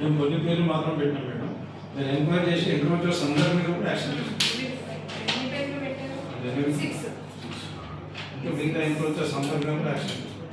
మేము కొన్ని పేర్లు మాత్రం పెట్టినాం మేడం. నేను ఎంక్వైరీ చేసి ఎంక్రోచర్స్ అందరి మీద కూడా యాక్షన్ తీసుకుంటాం. ఇంకా మిగతా ఎంక్రోచర్స్ అందరి మీద కూడా యాక్షన్ తీసుకుంటాం.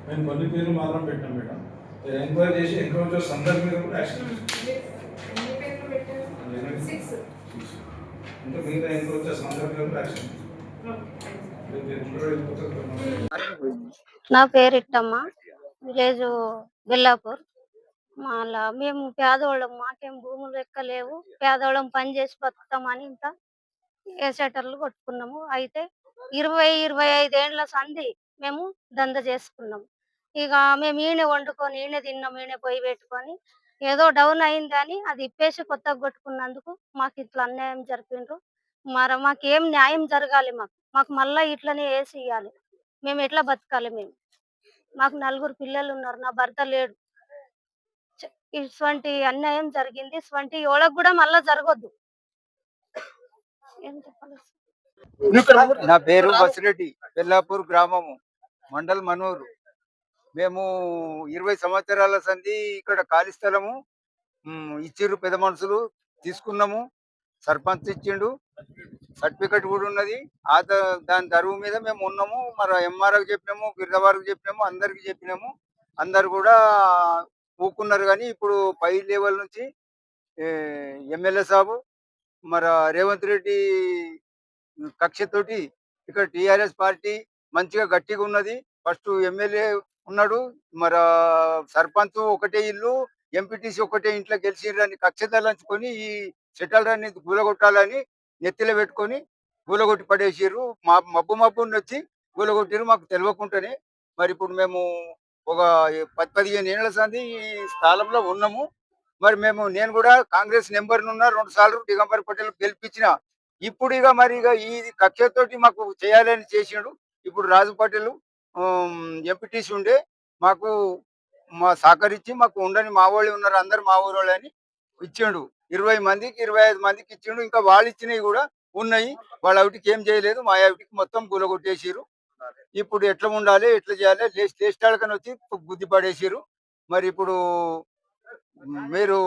మేము కొన్ని పేర్లు మాత్రం పెట్టాం మేడం. ఎంక్వైరీ చేసి ఎంక్రోచర్స్ అందరి మీద కూడా యాక్షన్ తీసుకుంటాం. ఇంకా మిగతా ఎంక్రోచర్స్ అందరి మీద కూడా యాక్షన్ తీసుకుంటాం. నా పేరు ఇట్టమ్మ, విలేజ్ బిల్లాపూర్. మళ్ళా మేము పేదోళ్ళం, మాకేం భూములు ఎక్కలేవు, పేదోళ్ళం పని చేసి బతుకుతామని ఇంత ఏ షటర్లు కొట్టుకున్నాము. అయితే 25 ఏండ్ల సంధి మేము దంద చేసుకున్నాము. ఇక మేము ఈయన వండుకొని ఈయన తిన్నాం, ఈయన పొయ్యి పెట్టుకొని ఏదో డౌన్ అయిందని అది ఇప్పేసి కొత్తగా కొట్టుకున్నందుకు మాకు ఇట్లా అన్యాయం జరిపిండ్రు. మరి మాకేం న్యాయం జరగాలి, మాకు మళ్ళా ఇట్లనే వేసి ఇవ్వాలి. మేము ఎట్లా బతకాలి? మాకు 4 పిల్లలు ఉన్నారు, నా భర్త లేడు. ఇటువంటి అన్యాయం జరిగింది, ఇటువంటి ఎవరికి కూడా మళ్ళా జరగొద్దు. ఏం చెప్పాలి? నా పేరు బసిరెడ్డి, బెల్లాపూర్ గ్రామము, మండల్ మనూరు. మేము 20 సంవత్సరాల సంధి ఇక్కడ ఖాళీ స్థలము ఇచ్చిర్రు, పెద్ద మనుషులు తీసుకున్నాము. సర్పంచ్ ఇచ్చిండు, సర్టిఫికెట్ కూడా ఉన్నది. దాని తరువు మీద మేము ఉన్నాము. మరి ఎంఆర్ఓకి చెప్పినాము, గిరిజవారికి చెప్పినాము, అందరికి చెప్పినాము. అందరు కూడా ఊకున్నారు. కానీ ఇప్పుడు పై లెవెల్ నుంచి ఎమ్మెల్యే సాబు మరి రేవంత్ రెడ్డి కక్షతోటి ఇక్కడ టిఆర్ఎస్ పార్టీ మంచిగా గట్టిగా ఉన్నది. ఫస్ట్ ఎమ్మెల్యే ఉన్నాడు, మరి సర్పంచ్ ఒకటే ఇల్లు, ఎంపీటీసీ ఒకటే ఇంట్లో గెలిచిరని కక్ష తలంచుకొని ఈ సెటిల్రాన్ని కూలగొట్టాలని నెత్తిలో పెట్టుకొని కూలగొట్టి పడేసిర్రు. మబ్బు వచ్చి కూలగొట్టిరు, మాకు తెలియకుండానే. మరి ఇప్పుడు మేము ఒక 10-15 ఏళ్ల సంది ఈ స్థలంలో ఉన్నాము. మరి నేను కూడా కాంగ్రెస్ నెంబర్ నున్న 2 సార్లు దిగంబర్ పటేల్ గెలిపించిన. ఇప్పుడు ఈ కక్షతోటి మాకు చేయాలని చేసిండు. ఇప్పుడు రాజు పటేల్ ఎంపీటీసీ ఉండే మాకు సహకరించి మాకు ఉండని మా వాళ్ళు ఉన్నారు, అందరు మా ఊరోళ్ళు అని ఇచ్చిండు. 20 మందికి 25 మందికి ఇచ్చిండు. ఇంకా వాళ్ళు ఇచ్చినవి కూడా ఉన్నాయి. వాళ్ళ అవిటికి ఏం చేయలేదు, మా అవిటికి మొత్తం కూలగొట్టేసిరు. ఇప్పుడు ఎట్లా ఉండాలి, ఎట్లా చేయాలి, లేస్టాడకని వచ్చి గుద్ది పడేసిరు. మరి ఇప్పుడు మీరు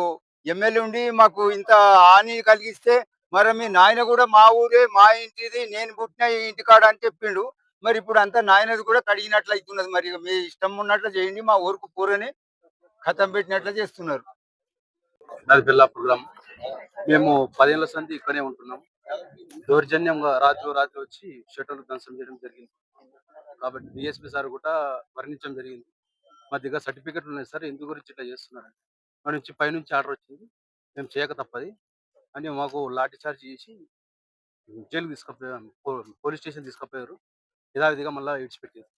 ఎమ్మెల్యే ఉండి మాకు ఇంత హాని కలిగిస్తే, మరి మీ నాయన కూడా మా ఊరే, మా ఇంటిది, నేను పుట్టిన ఈ ఇంటికాడ అని చెప్పిండు. మరి ఇప్పుడు అంతా నాయనది కూడా కడిగినట్లు అవుతున్నది. మరి మీ ఇష్టం ఉన్నట్లు చేయండి, మా ఊరుకు పూరని ఖతం పెట్టినట్లు చేస్తున్నారు. నాది బెల్లాపూర్ గ్రామం. మేము 10 ఏళ్ల సంది ఇక్కడే ఉంటున్నాం. దౌర్జన్యంగా రాత్రి వచ్చి షటర్లు ధ్వంసం చేయడం జరిగింది. కాబట్టి డిఎస్పీ సార్ కూడా వర్ణించడం జరిగింది. మా దగ్గర సర్టిఫికెట్లు ఉన్నాయి సార్, ఎందు గురించి ఇట్లా చేస్తున్నారని. మా నుంచి పైనుంచి ఆర్డర్ వచ్చింది, మేము చేయక తప్పది అని మాకు లాఠీ చార్జ్ చేసి జైలుకి తీసుకుపోయారు, పోలీస్ స్టేషన్ తీసుకుపోయారు. యథావిధిగా మళ్ళీ విడిచిపెట్టారు.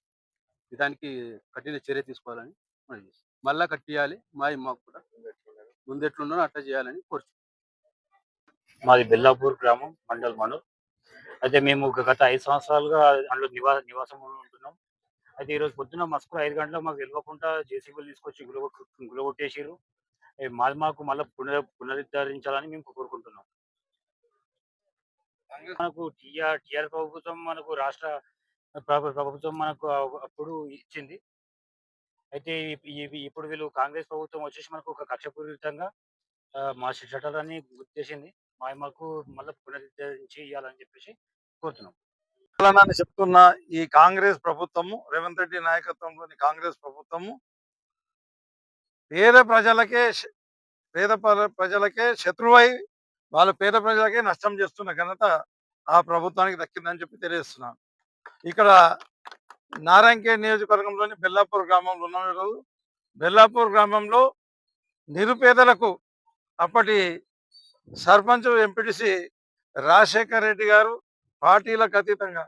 దానికి కఠిన చర్య తీసుకోవాలని మళ్ళా కట్టియాలి. మాకు కూడా ముందెట్లున్నానో అట్లా చేయాలని కోరుతున్నాం. మాది బెల్లాపూర్ గ్రామం, మండల్ మనూర్. అయితే మేము గత 5 సంవత్సరాలుగా అందులో నివాసం ఉంటున్నాం. అయితే ఈరోజు పొద్దున్న మస్కు 5 గంటలకు మాకు తెలియకుండా జేసీబీలు తీసుకొచ్చి గులగొట్టేసిరు. మాకు మళ్ళీ పునరుద్ధరించాలని మేము కోరుకుంటున్నాం. మనకు టీఆర్ ప్రభుత్వం, మనకు రాష్ట్ర ప్రభుత్వం మనకు అప్పుడు ఇచ్చింది. అయితే ఇప్పుడు వీళ్ళు కాంగ్రెస్ ప్రభుత్వం వచ్చేసి మనకు ఒక కక్షపూరితంగా మా షటర్లని గుర్తించింది. మాకు మళ్ళీ పునరుద్ధరించి ఇవ్వాలని చెప్పేసి కోరుతున్నాం. చెప్తున్న ఈ కాంగ్రెస్ ప్రభుత్వము, రేవంత్ రెడ్డి నాయకత్వంలోని కాంగ్రెస్ ప్రభుత్వము పేద ప్రజలకే శత్రువై వాళ్ళ పేద ప్రజలకే నష్టం చేస్తున్న ఘనత ఆ ప్రభుత్వానికి దక్కిందని చెప్పి తెలియజేస్తున్నాను. ఇక్కడ నారాయణఖేడ్ నియోజకవర్గంలోని బెల్లాపూర్ గ్రామంలో ఉన్న బెల్లాపూర్ గ్రామంలో నిరుపేదలకు అప్పటి సర్పంచ్ ఎంపీటీసీ రాజశేఖర్ రెడ్డి గారు పార్టీలకు అతీతంగా,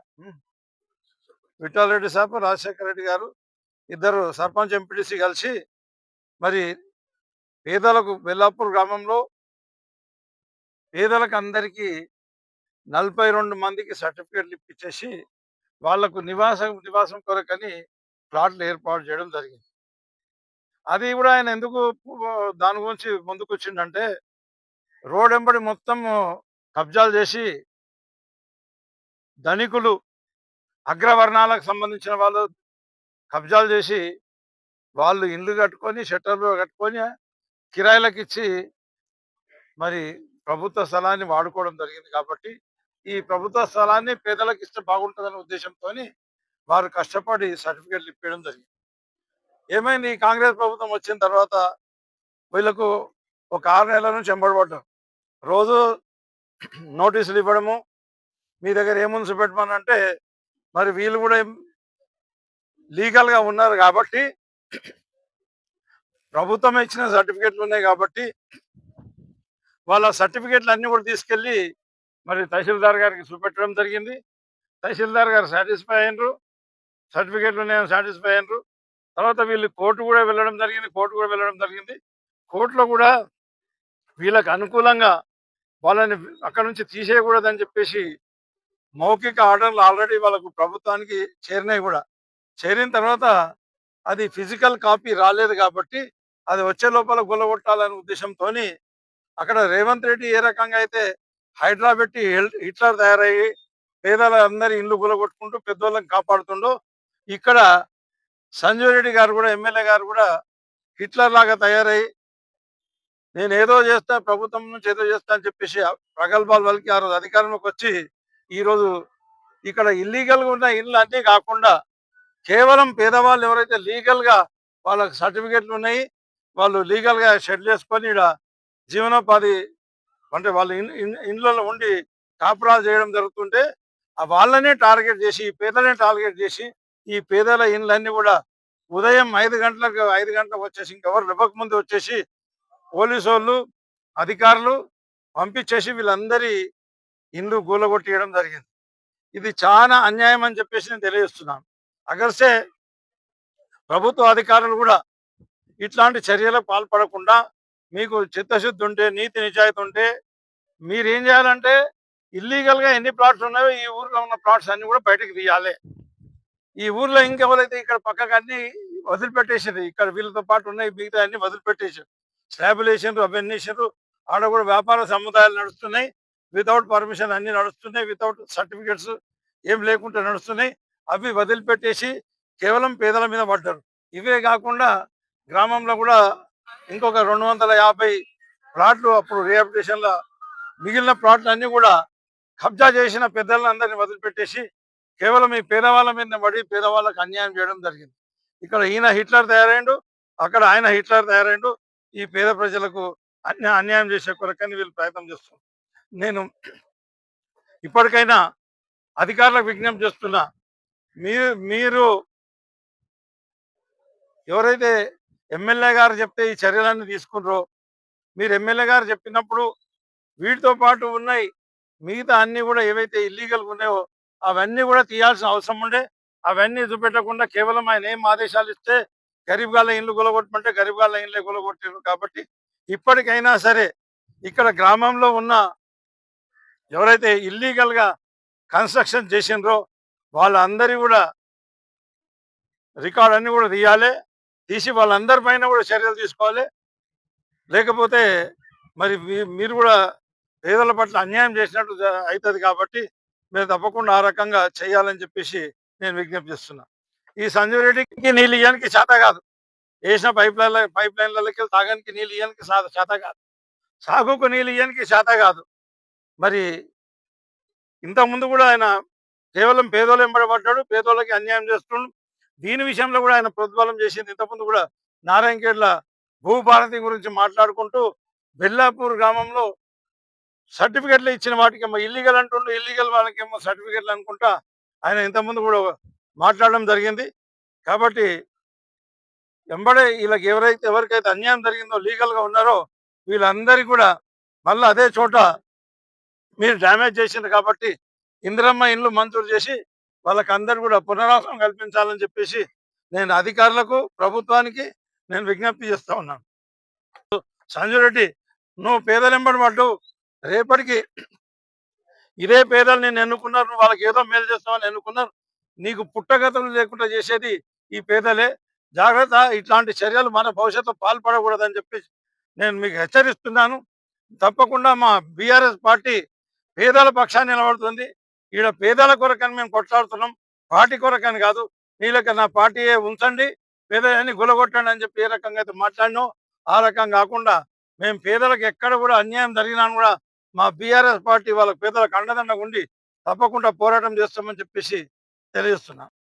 విఠల్ రెడ్డి సాబ్, రాజశేఖర్ రెడ్డి గారు ఇద్దరు సర్పంచ్ ఎంపీటీసీ కలిసి మరి పేదలకు బెల్లాపూర్ గ్రామంలో పేదలకు అందరికీ 42 మందికి సర్టిఫికేట్లు ఇప్పించేసి వాళ్లకు నివాసం కొరకని ప్లాట్లు ఏర్పాటు చేయడం జరిగింది. అది కూడా ఆయన ఎందుకు దాని గురించి ముందుకు వచ్చిందంటే, రోడ్ వెంబడి మొత్తం కబ్జాలు చేసి ధనికులు అగ్రవర్ణాలకు సంబంధించిన వాళ్ళు కబ్జాలు చేసి వాళ్ళు ఇల్లు కట్టుకొని షట్టర్లు కట్టుకొని కిరాయిలకు ఇచ్చి మరి ప్రభుత్వ స్థలాన్ని వాడుకోవడం జరిగింది. కాబట్టి ఈ ప్రభుత్వ స్థలాన్ని పేదలకు ఇస్తే బాగుంటుందనే ఉద్దేశంతో వారు కష్టపడి సర్టిఫికెట్లు ఇప్పించడం జరిగింది. ఏమైంది, ఈ కాంగ్రెస్ ప్రభుత్వం వచ్చిన తర్వాత వీళ్ళకు ఒక 6 నెలల నుంచి ఎంబడబడ్డారు. రోజు నోటీసులు ఇవ్వడము, మీ దగ్గర ఏముంది పెట్టమని అంటే, మరి వీళ్ళు కూడా లీగల్గా ఉన్నారు కాబట్టి ప్రభుత్వం ఇచ్చిన సర్టిఫికెట్లు ఉన్నాయి కాబట్టి వాళ్ళ సర్టిఫికెట్లు అన్ని కూడా తీసుకెళ్ళి మరి తహసీల్దార్ గారికి చూపెట్టడం జరిగింది. తహసీల్దార్ గారు సాటిస్ఫై అయినరు, సర్టిఫికెట్లు ఉన్నాయని సాటిస్ఫై అయినరు. తర్వాత వీళ్ళు కోర్టు కూడా వెళ్ళడం జరిగింది. కోర్టులో కూడా వీళ్ళకి అనుకూలంగా వాళ్ళని అక్కడ నుంచి తీసేయకూడదని చెప్పేసి మౌఖిక ఆర్డర్లు ఆల్రెడీ వాళ్ళకు ప్రభుత్వానికి చేరినాయి. కూడా చేరిన తర్వాత అది ఫిజికల్ కాపీ రాలేదు కాబట్టి అది వచ్చే లోపల గుల్లగొట్టాలనే ఉద్దేశంతో అక్కడ రేవంత్ రెడ్డి ఏ రకంగా అయితే హైడ్రా పెట్టి హిట్లర్ తయారయ్యి పేదల అందరి ఇల్లు గుల్లగొట్టుకుంటూ పెద్దోళ్ళని కాపాడుతుండో, ఇక్కడ సంజయ్ రెడ్డి గారు కూడా, ఎమ్మెల్యే గారు కూడా హిట్లర్ లాగా తయారయ్యి నేను ఏదో చేస్తా, ప్రభుత్వం నుంచి ఏదో చేస్తా అని చెప్పేసి ప్రగల్భాలు పలికి ఆ రోజు అధికారంలోకి వచ్చి ఈరోజు ఇక్కడ ఇల్లీగల్గా ఉన్న ఇల్లు అన్నీ కాకుండా కేవలం పేదవాళ్ళు ఎవరైతే లీగల్గా వాళ్ళకి సర్టిఫికెట్లు ఉన్నాయి, వాళ్ళు లీగల్గా షెడ్ చేసుకొని ఇక్కడ జీవనోపాధి అంటే వాళ్ళు ఇండ్లలో ఉండి కాపురాలు చేయడం జరుగుతుంటే వాళ్ళనే టార్గెట్ చేసి, పేదలనే టార్గెట్ చేసి ఈ పేదల ఇండ్లన్నీ కూడా ఉదయం 5 గంటలకు వచ్చేసి ఇంకెవరు ఇవ్వక ముందు వచ్చేసి పోలీసు వాళ్ళు, అధికారులు పంపించేసి వీళ్ళందరి ఇండ్లు గూలగొట్టేయడం జరిగింది. ఇది చాలా అన్యాయం అని చెప్పేసి నేను తెలియజేస్తున్నాను. అగర్సే ప్రభుత్వ అధికారులు కూడా ఇట్లాంటి చర్యలకు పాల్పడకుండా మీకు చిత్తశుద్ధి ఉంటే, నీతి నిజాయితీ ఉంటే మీరేం చేయాలంటే ఇల్లీగల్గా ఎన్ని ప్లాట్స్ ఉన్నాయో ఈ ఊర్లో ఉన్న ప్లాట్స్ అన్ని కూడా బయటకు తీయాలి. ఈ ఊర్లో ఇంకెవరైతే ఇక్కడ పక్కకు అన్ని వదిలిపెట్టేసారు, ఇక్కడ వీళ్ళతో పాటు ఉన్నాయి మిగతా అన్ని వదిలిపెట్టేసారు, స్లాబులు వేసారు, అవన్నీ వేసారు. ఆడ కూడా వ్యాపార సముదాయాలు నడుస్తున్నాయి, వితౌట్ పర్మిషన్ అన్ని నడుస్తున్నాయి, వితౌట్ సర్టిఫికెట్స్ ఏం లేకుండా నడుస్తున్నాయి. అవి వదిలిపెట్టేసి కేవలం పేదల మీద పడ్డారు. ఇవే కాకుండా గ్రామంలో కూడా ఇంకొక 250 ప్లాట్లు అప్పుడు రిహాబిలిటేషన్లో మిగిలిన ప్లాట్లు అన్ని కూడా కబ్జా చేసిన పెద్దలందరినీ వదిలిపెట్టేసి కేవలం ఈ పేదవాళ్ళ మీద పడి పేదవాళ్ళకు అన్యాయం చేయడం జరిగింది. ఇక్కడ ఈయన హిట్లర్ తయారైండు, అక్కడ ఆయన హిట్లర్ తయారైండు. ఈ పేద ప్రజలకు అన్యాయం చేసే కొరకని వీళ్ళు ప్రయత్నం చేస్తున్నారు. నేను ఇప్పటికైనా అధికారులకు విజ్ఞప్తి చేస్తున్నా, మీరు ఎవరైతే ఎమ్మెల్యే గారు చెప్తే ఈ చర్యలన్నీ తీసుకున్నారో, మీరు ఎమ్మెల్యే గారు చెప్పినప్పుడు వీటితో పాటు ఉన్నాయి మిగతా అన్నీ కూడా ఏవైతే ఇల్లీగల్గా ఉన్నాయో అవన్నీ కూడా తీయాల్సిన అవసరం ఉండే. అవన్నీ చూపెట్టకుండా కేవలం ఆయన ఏం ఆదేశాలు ఇస్తే గరీబ్ గాళ్ళ ఇండ్లు గులగొట్టమంటే గరీబ్ గాళ్ళ ఇండ్లే గులగొట్టారు. కాబట్టి ఇప్పటికైనా సరే ఇక్కడ గ్రామంలో ఉన్న ఎవరైతే ఇల్లీగల్గా కన్స్ట్రక్షన్ చేసినరో వాళ్ళందరి కూడా రికార్డ్ అన్ని కూడా తీయాలి, తీసి వాళ్ళందరి పైన కూడా చర్యలు తీసుకోవాలి. లేకపోతే మరి మీరు కూడా పేదల పట్ల అన్యాయం చేసినట్టు అవుతుంది. కాబట్టి మీరు తప్పకుండా ఆ రకంగా చేయాలని చెప్పేసి నేను విజ్ఞప్తి చేస్తున్నా. ఈ సంజయ్ రెడ్డికి నీళ్ళు ఇవ్వడానికి చేత కాదు, వేసిన పైప్ లైన్లకి తాగడానికి నీళ్ళు ఇవ్వడానికి చేత కాదు, సాగుకు నీళ్ళు ఇవ్వడానికి చేత కాదు. మరి ఇంతకుముందు కూడా ఆయన కేవలం పేదోళ్ళు వెంబడబడ్డాడు, పేదోళ్ళకి అన్యాయం చేస్తున్నాడు. దీని విషయంలో కూడా ఆయన ప్రతిఫలం చేసింది. ఇంతకుముందు కూడా నారాయణఖేడ్ల భూభారతి గురించి మాట్లాడుకుంటూ బెల్లాపూర్ గ్రామంలో సర్టిఫికెట్లు ఇచ్చిన వాటికేమో ఇల్లీగల్ అంటుండు, ఇల్లీగల్ వాళ్ళకేమో సర్టిఫికెట్లు అనుకుంటా ఆయన ఇంతకుముందు కూడా మాట్లాడడం జరిగింది. కాబట్టి వెంబడే వీళ్ళకి ఎవరికైతే అన్యాయం జరిగిందో లీగల్గా ఉన్నారో వీళ్ళందరికీ కూడా మళ్ళీ అదే చోట మీరు డ్యామేజ్ చేసింది కాబట్టి ఇందిరమ్మ ఇండ్లు మంజూరు చేసి వాళ్ళకి అందరు కూడా పునరావాసం కల్పించాలని చెప్పేసి నేను అధికారులకు, ప్రభుత్వానికి నేను విజ్ఞప్తి చేస్తూ ఉన్నాను. సంజయ్ రెడ్డి, నువ్వు పేదలెంబడి పడ్డు, రేపటికి ఇదే పేదలు నేను ఎన్నుకున్నారు, నువ్వు వాళ్ళకి ఏదో మేలు చేస్తామని ఎన్నుకున్నారు, నీకు పుట్టగతులు లేకుండా చేసేది ఈ పేదలే. జాగ్రత్త, ఇట్లాంటి చర్యలు మన భవిష్యత్తు పాల్పడకూడదని చెప్పేసి నేను మీకు హెచ్చరిస్తున్నాను. తప్పకుండా మా బీఆర్ఎస్ పార్టీ పేదల పక్షాన్ని నిలబడుతుంది. ఈడ పేదల కొరకని మేము కొట్లాడుతున్నాం, పార్టీ కొరకని కాదు. నీళ్ళక నా పార్టీయే ఉంచండి, పేదలని గులగొట్టండి అని చెప్పి ఏ రకంగా అయితే మాట్లాడినో ఆ రకం కాకుండా మేము పేదలకు ఎక్కడ కూడా అన్యాయం జరిగినా కూడా మా బీఆర్ఎస్ పార్టీ వాళ్ళ పేదలకు అండదండగా ఉండి తప్పకుండా పోరాటం చేస్తామని చెప్పేసి తెలియజేస్తున్నాం.